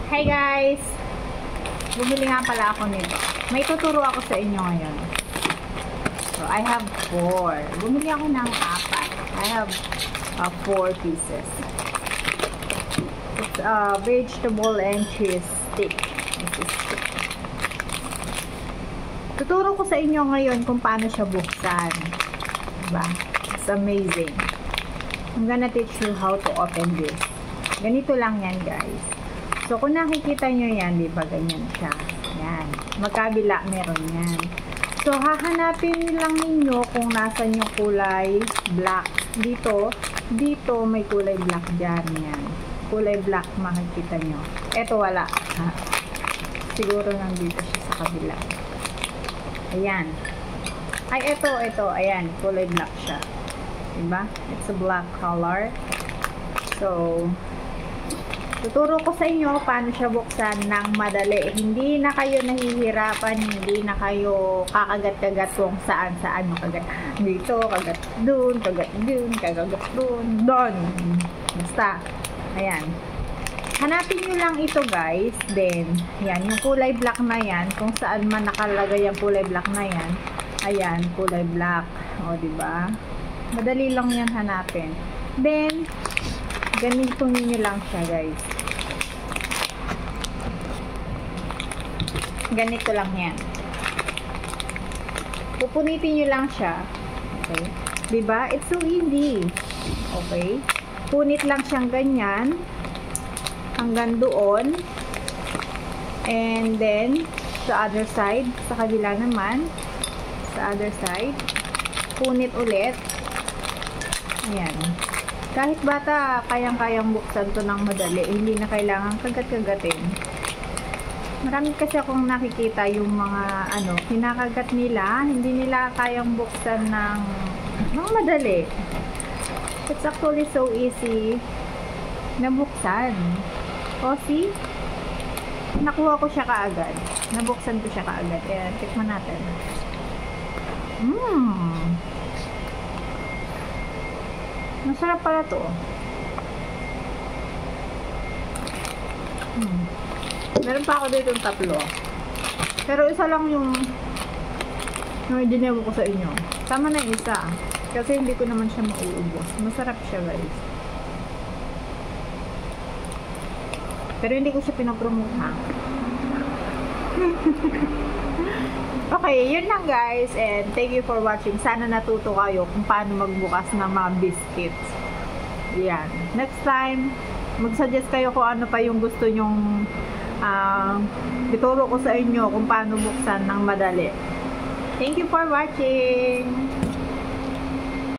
Hey guys! Bumili nga pala ako nito. May tuturo ako sa inyo ngayon. So, I have 4. Bumili ako ng 4. I have 4 pieces. It's vegetable and cheese stick. Tuturo ko sa inyo ngayon kung paano siya buksan. Diba? It's amazing. I'm gonna teach you how to open this. Ganito lang yan, guys. So, kung nakikita nyo yan, diba, ganyan siya. Yan. Magkabila, meron yan. So, hahanapin lang ninyo kung nasan yung kulay black. Dito may kulay black dyan. Yan. Kulay black, makikita nyo. Eto, wala. Ha? Siguro nandito siya sa kabila. Ayan. Ay, ito. Ayan. Kulay black siya. Diba? It's a black color. So, tuturo ko sa inyo paano siya buksan ng madali. Hindi na kayo nahihirapan, hindi na kayo kakagat-kagat kung saan-saan makagat. Dito, kagat dun, kagat dun, doon. Basta. Ayan. Hanapin nyo lang ito, guys. Then, yan, yung kulay black na yan, kung saan man nakalagay yung kulay black na yan, ayan, kulay black. O, diba? Madali lang yan hanapin. Then, ganito niyo lang siya, guys. Ganito lang yan. Pupunitin niyo lang siya. Okay? Diba? It's so easy. Okay? Punit lang siyang ganyan. Hanggang doon. And then, sa other side, sa kabila naman, sa other side, punit ulit. Ayan. Kahit bata, kayang-kayang buksan to ng madali. Hindi na kailangan kagat-kagatin. Marami kasi akong nakikita yung mga kinakagat nila. Hindi nila kayang buksan ng madali. It's actually so easy na buksan. O, see? Nakuha ko siya kaagad. Nabuksan ko siya kaagad. Ayan, tikman natin. Masarap pala to. Meron pa ako dito yung 3. Pero isa lang yung i-dinevo ko sa inyo. Tama na isa. Kasi hindi ko naman siya mauubos. Masarap siya, guys. Pero hindi ko siya pinapromote, ha? Okay, yun lang, guys. And thank you for watching. Sana natuto kayo kung paano magbukas ng mga biscuits. Yan. Next time, mag-suggest kayo kung ano pa yung gusto nyong ituro ko sa inyo kung paano buksan ng madali. Thank you for watching.